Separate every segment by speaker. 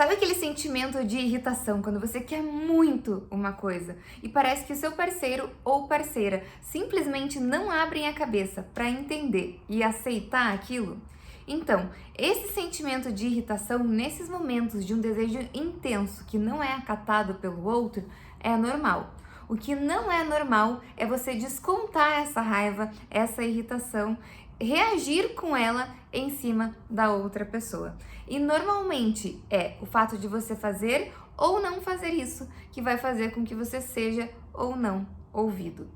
Speaker 1: Sabe aquele sentimento de irritação quando você quer muito uma coisa e parece que o seu parceiro ou parceira simplesmente não abrem a cabeça para entender e aceitar aquilo? Então, esse sentimento de irritação nesses momentos de um desejo intenso que não é acatado pelo outro é normal. O que não é normal é você descontar essa raiva, essa irritação, reagir com ela em cima da outra pessoa. E normalmente é o fato de você fazer ou não fazer isso que vai fazer com que você seja ou não ouvido.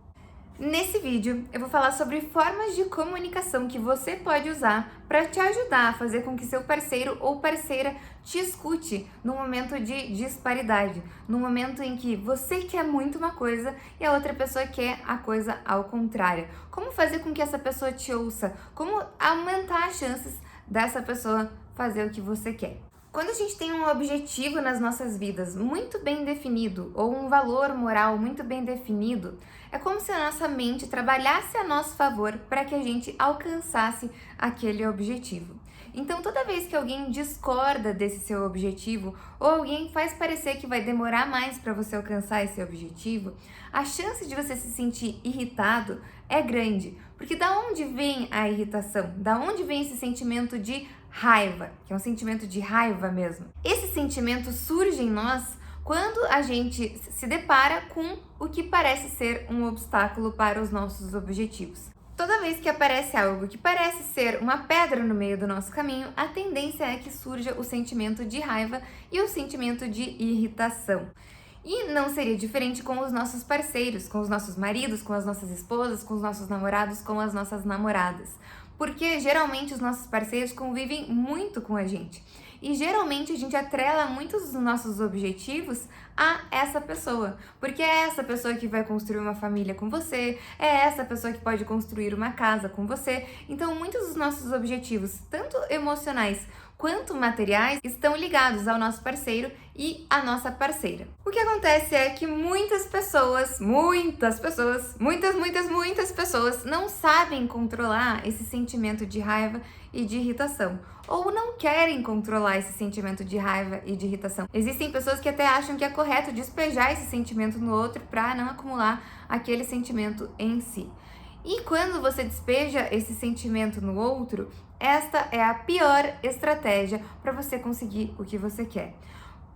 Speaker 1: Nesse vídeo, eu vou falar sobre formas de comunicação que você pode usar para te ajudar a fazer com que seu parceiro ou parceira te escute no momento de disparidade, no momento em que você quer muito uma coisa e a outra pessoa quer a coisa ao contrário. Como fazer com que essa pessoa te ouça? Como aumentar as chances dessa pessoa fazer o que você quer? Quando a gente tem um objetivo nas nossas vidas muito bem definido ou um valor moral muito bem definido, é como se a nossa mente trabalhasse a nosso favor para que a gente alcançasse aquele objetivo. Então, toda vez que alguém discorda desse seu objetivo ou alguém faz parecer que vai demorar mais para você alcançar esse objetivo, a chance de você se sentir irritado é grande. Porque da onde vem a irritação? Da onde vem esse sentimento de raiva, que é um sentimento de raiva mesmo? Esse sentimento surge em nós quando a gente se depara com o que parece ser um obstáculo para os nossos objetivos. Toda vez que aparece algo que parece ser uma pedra no meio do nosso caminho, a tendência é que surja o sentimento de raiva e o sentimento de irritação. E não seria diferente com os nossos parceiros, com os nossos maridos, com as nossas esposas, com os nossos namorados, com as nossas namoradas. Porque geralmente os nossos parceiros convivem muito com a gente. E geralmente a gente atrela muitos dos nossos objetivos a essa pessoa. Porque é essa pessoa que vai construir uma família com você, é essa pessoa que pode construir uma casa com você. Então muitos dos nossos objetivos, tanto emocionais quanto materiais, estão ligados ao nosso parceiro e à nossa parceira. O que acontece é que muitas pessoas não sabem controlar esse sentimento de raiva e de irritação, ou não querem controlar esse sentimento de raiva e de irritação. Existem pessoas que até acham que é correto despejar esse sentimento no outro para não acumular aquele sentimento em si. E quando você despeja esse sentimento no outro, esta é a pior estratégia para você conseguir o que você quer.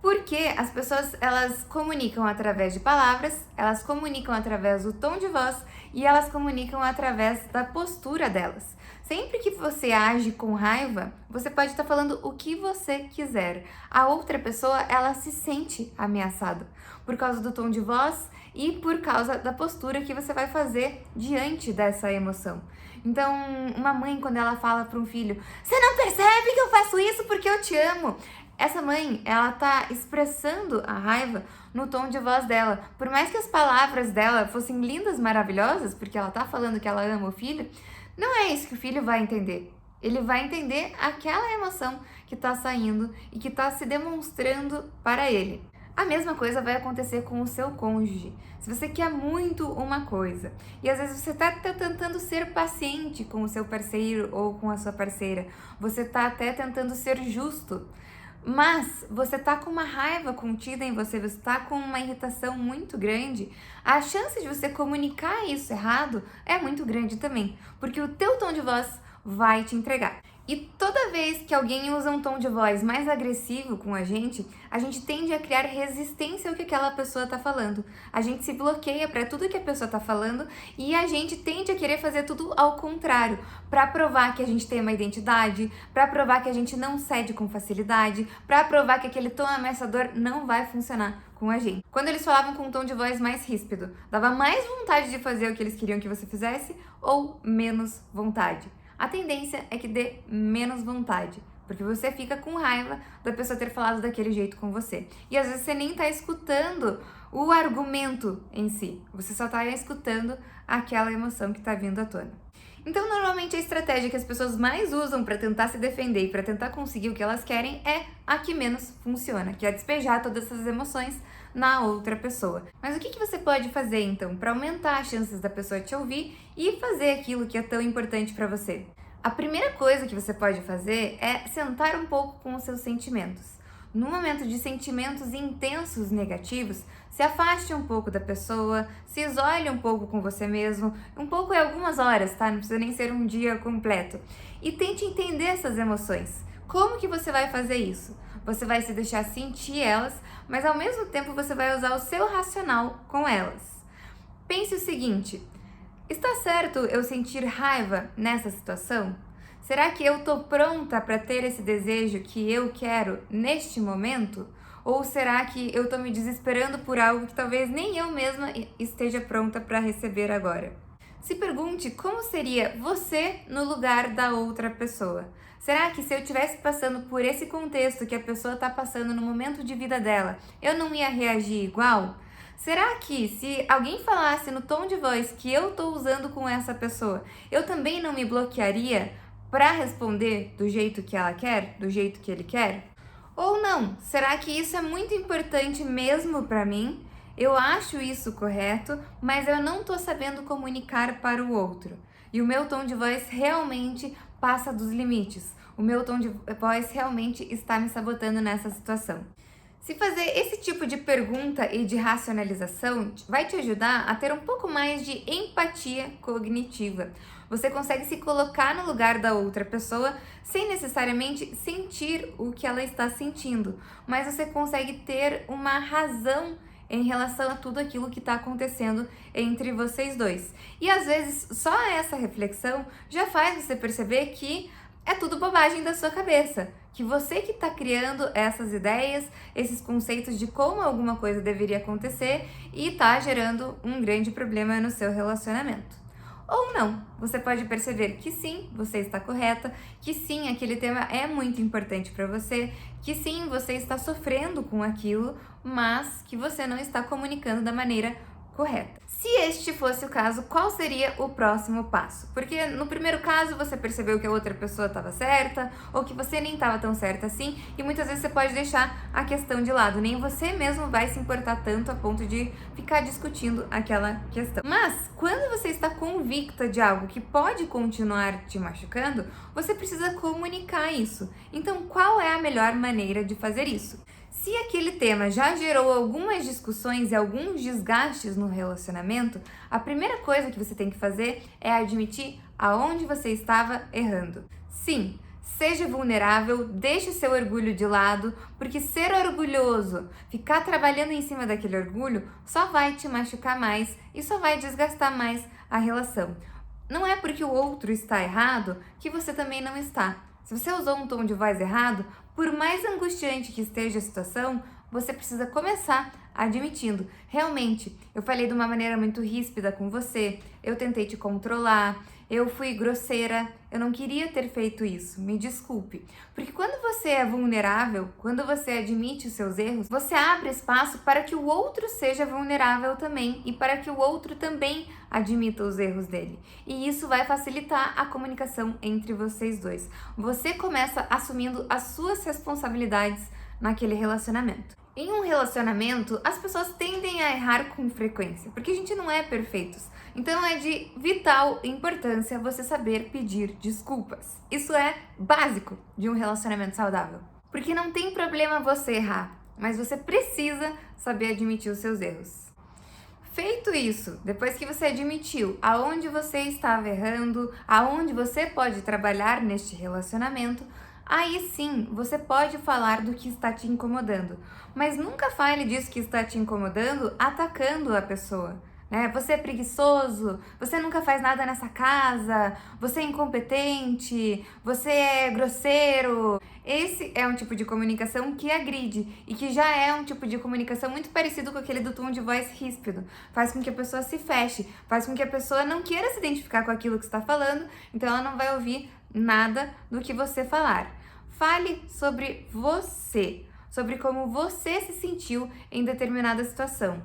Speaker 1: Porque as pessoas, elas comunicam através de palavras, elas comunicam através do tom de voz e elas comunicam através da postura delas. Sempre que você age com raiva, você pode estar falando o que você quiser. A outra pessoa, ela se sente ameaçada por causa do tom de voz e por causa da postura que você vai fazer diante dessa emoção. Então, uma mãe, quando ela fala para um filho, você não percebe que eu faço isso porque eu te amo? Essa mãe, ela tá expressando a raiva no tom de voz dela. Por mais que as palavras dela fossem lindas, maravilhosas, porque ela tá falando que ela ama o filho, não é isso que o filho vai entender. Ele vai entender aquela emoção que tá saindo e que tá se demonstrando para ele. A mesma coisa vai acontecer com o seu cônjuge. Se você quer muito uma coisa e às vezes você está tentando ser paciente com o seu parceiro ou com a sua parceira, você está até tentando ser justo, mas você está com uma raiva contida em você está com uma irritação muito grande, a chance de você comunicar isso errado é muito grande também, porque o teu tom de voz vai te entregar. E toda vez que alguém usa um tom de voz mais agressivo com a gente tende a criar resistência ao que aquela pessoa está falando. A gente se bloqueia para tudo que a pessoa está falando e a gente tende a querer fazer tudo ao contrário, para provar que a gente tem uma identidade, para provar que a gente não cede com facilidade, para provar que aquele tom ameaçador não vai funcionar com a gente. Quando eles falavam com um tom de voz mais ríspido, dava mais vontade de fazer o que eles queriam que você fizesse ou menos vontade? A tendência é que dê menos vontade, porque você fica com raiva da pessoa ter falado daquele jeito com você. E às vezes você nem tá escutando o argumento em si, você só tá escutando aquela emoção que tá vindo à tona. Então, normalmente a estratégia que as pessoas mais usam para tentar se defender e para tentar conseguir o que elas querem é a que menos funciona, que é despejar todas essas emoções na outra pessoa. Mas o que você pode fazer então para aumentar as chances da pessoa te ouvir e fazer aquilo que é tão importante para você? A primeira coisa que você pode fazer é sentar um pouco com os seus sentimentos. No momento de sentimentos intensos negativos, se afaste um pouco da pessoa, se isole um pouco com você mesmo, um pouco é algumas horas, tá? Não precisa nem ser um dia completo. E tente entender essas emoções. Como que você vai fazer isso? Você vai se deixar sentir elas, mas ao mesmo tempo você vai usar o seu racional com elas. Pense o seguinte: está certo eu sentir raiva nessa situação? Será que eu tô pronta para ter esse desejo que eu quero neste momento? Ou será que eu tô me desesperando por algo que talvez nem eu mesma esteja pronta para receber agora? Se pergunte como seria você no lugar da outra pessoa. Será que se eu estivesse passando por esse contexto que a pessoa está passando no momento de vida dela, eu não ia reagir igual? Será que se alguém falasse no tom de voz que eu estou usando com essa pessoa, eu também não me bloquearia para responder do jeito que ela quer, do jeito que ele quer? Ou não? Será que isso é muito importante mesmo para mim? Eu acho isso correto, mas eu não estou sabendo comunicar para o outro. E o meu tom de voz realmente passa dos limites. O meu tom de voz realmente está me sabotando nessa situação. Se fazer esse tipo de pergunta e de racionalização vai te ajudar a ter um pouco mais de empatia cognitiva. Você consegue se colocar no lugar da outra pessoa sem necessariamente sentir o que ela está sentindo, mas você consegue ter uma razão em relação a tudo aquilo que está acontecendo entre vocês dois. E às vezes só essa reflexão já faz você perceber que é tudo bobagem da sua cabeça, que você que está criando essas ideias, esses conceitos de como alguma coisa deveria acontecer e está gerando um grande problema no seu relacionamento. Ou não, você pode perceber que sim, você está correta, que sim, aquele tema é muito importante para você, que sim, você está sofrendo com aquilo, mas que você não está comunicando da maneira correta. Se este fosse o caso, qual seria o próximo passo? Porque no primeiro caso você percebeu que a outra pessoa estava certa ou que você nem estava tão certa assim, e muitas vezes você pode deixar a questão de lado, nem você mesmo vai se importar tanto a ponto de ficar discutindo aquela questão. Mas quando você está convicta de algo que pode continuar te machucando, você precisa comunicar isso. Então, qual é a melhor maneira de fazer isso? Se aquele tema já gerou algumas discussões e alguns desgastes no relacionamento, a primeira coisa que você tem que fazer é admitir aonde você estava errando. Sim, seja vulnerável, deixe o seu orgulho de lado, porque ser orgulhoso, ficar trabalhando em cima daquele orgulho, só vai te machucar mais e só vai desgastar mais a relação. Não é porque o outro está errado que você também não está. Se você usou um tom de voz errado, por mais angustiante que esteja a situação, você precisa começar admitindo: realmente, eu falei de uma maneira muito ríspida com você, eu tentei te controlar, eu fui grosseira, eu não queria ter feito isso, me desculpe. Porque quando você é vulnerável, quando você admite os seus erros, você abre espaço para que o outro seja vulnerável também e para que o outro também admita os erros dele. E isso vai facilitar a comunicação entre vocês dois. Você começa assumindo as suas responsabilidades naquele relacionamento. Em um relacionamento, as pessoas tendem a errar com frequência, porque a gente não é perfeitos. Então é de vital importância você saber pedir desculpas. Isso é básico de um relacionamento saudável. Porque não tem problema você errar, mas você precisa saber admitir os seus erros. Feito isso, depois que você admitiu aonde você estava errando, aonde você pode trabalhar neste relacionamento, aí sim, você pode falar do que está te incomodando, mas nunca fale disso que está te incomodando atacando a pessoa, né? Você é preguiçoso, você nunca faz nada nessa casa, você é incompetente, você é grosseiro. Esse é um tipo de comunicação que agride e que já é um tipo de comunicação muito parecido com aquele do tom de voz ríspido. Faz com que a pessoa se feche, faz com que a pessoa não queira se identificar com aquilo que está falando, então ela não vai ouvir nada do que você falar. Fale sobre você, sobre como você se sentiu em determinada situação.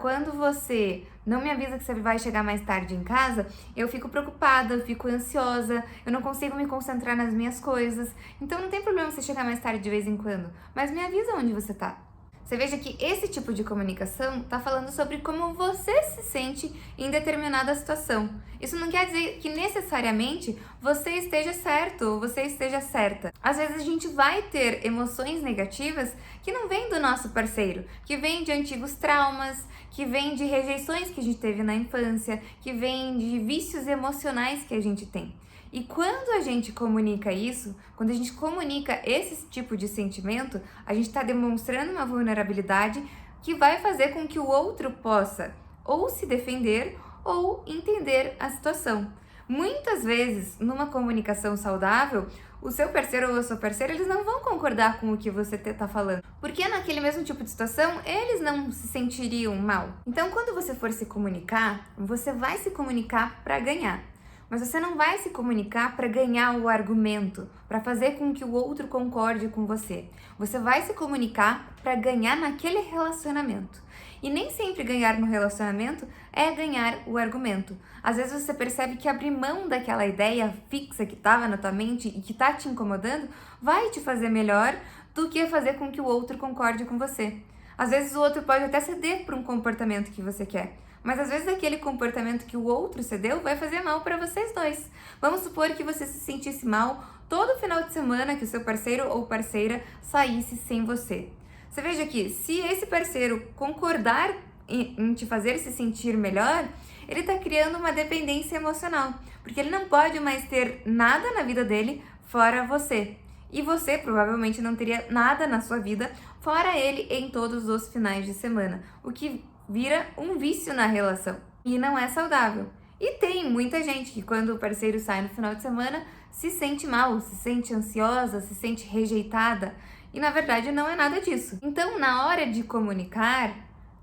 Speaker 1: Quando você não me avisa que você vai chegar mais tarde em casa, eu fico preocupada, eu fico ansiosa, eu não consigo me concentrar nas minhas coisas. Então não tem problema você chegar mais tarde de vez em quando, mas me avisa onde você tá. Você veja que esse tipo de comunicação está falando sobre como você se sente em determinada situação. Isso não quer dizer que necessariamente você esteja certo ou você esteja certa. Às vezes a gente vai ter emoções negativas que não vêm do nosso parceiro, que vêm de antigos traumas, que vêm de rejeições que a gente teve na infância, que vêm de vícios emocionais que a gente tem. E quando a gente comunica isso, quando a gente comunica esse tipo de sentimento, a gente está demonstrando uma vulnerabilidade que vai fazer com que o outro possa ou se defender ou entender a situação. Muitas vezes, numa comunicação saudável, o seu parceiro ou a sua parceira, eles não vão concordar com o que você está falando, porque naquele mesmo tipo de situação, eles não se sentiriam mal. Então, quando você for se comunicar, você vai se comunicar para ganhar. Mas você não vai se comunicar para ganhar o argumento, para fazer com que o outro concorde com você. Você vai se comunicar para ganhar naquele relacionamento. E nem sempre ganhar no relacionamento é ganhar o argumento. Às vezes você percebe que abrir mão daquela ideia fixa que estava na tua mente e que está te incomodando vai te fazer melhor do que fazer com que o outro concorde com você. Às vezes o outro pode até ceder para um comportamento que você quer. Mas às vezes aquele comportamento que o outro cedeu vai fazer mal para vocês dois. Vamos supor que você se sentisse mal todo final de semana que o seu parceiro ou parceira saísse sem você. Você veja que se esse parceiro concordar em te fazer se sentir melhor, ele está criando uma dependência emocional, porque ele não pode mais ter nada na vida dele fora você. E você provavelmente não teria nada na sua vida fora ele em todos os finais de semana, o que vira um vício na relação e não é saudável. E tem muita gente que quando o parceiro sai no final de semana se sente mal, se sente ansiosa, se sente rejeitada e na verdade não é nada disso. Então, na hora de comunicar,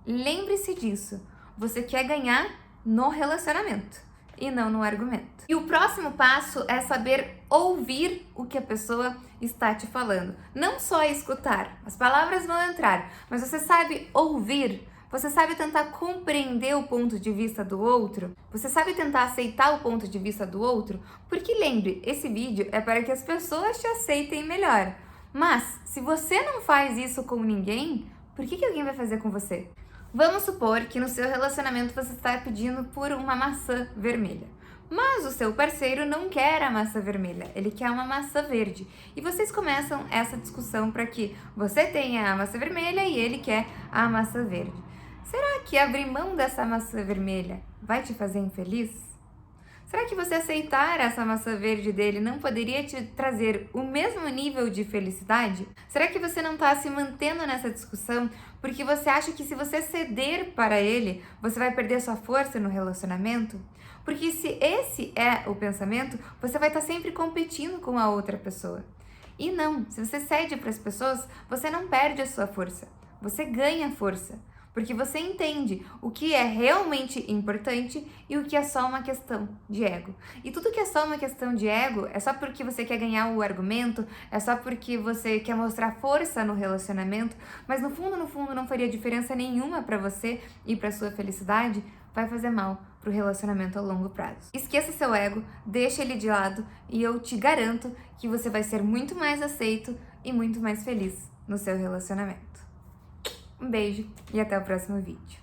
Speaker 1: lembre-se disso. Você quer ganhar no relacionamento e não no argumento. E o próximo passo é saber ouvir o que a pessoa está te falando. Não só escutar, as palavras vão entrar, mas você sabe ouvir. Você sabe tentar compreender o ponto de vista do outro? Você sabe tentar aceitar o ponto de vista do outro? Porque lembre, esse vídeo é para que as pessoas te aceitem melhor. Mas, se você não faz isso com ninguém, por que alguém vai fazer com você? Vamos supor que no seu relacionamento você está pedindo por uma maçã vermelha. Mas o seu parceiro não quer a maçã vermelha, ele quer uma maçã verde. E vocês começam essa discussão para que você tenha a maçã vermelha e ele quer a maçã verde. Será que abrir mão dessa maçã vermelha vai te fazer infeliz? Será que você aceitar essa maçã verde dele não poderia te trazer o mesmo nível de felicidade? Será que você não está se mantendo nessa discussão porque você acha que se você ceder para ele, você vai perder sua força no relacionamento? Porque se esse é o pensamento, você vai estar sempre competindo com a outra pessoa. E não, se você cede para as pessoas, você não perde a sua força, você ganha força. Porque você entende o que é realmente importante e o que é só uma questão de ego. E tudo que é só uma questão de ego é só porque você quer ganhar o argumento, é só porque você quer mostrar força no relacionamento, mas no fundo não faria diferença nenhuma para você e para sua felicidade, vai fazer mal pro relacionamento a longo prazo. Esqueça seu ego, deixa ele de lado e eu te garanto que você vai ser muito mais aceito e muito mais feliz no seu relacionamento. Um beijo e até o próximo vídeo.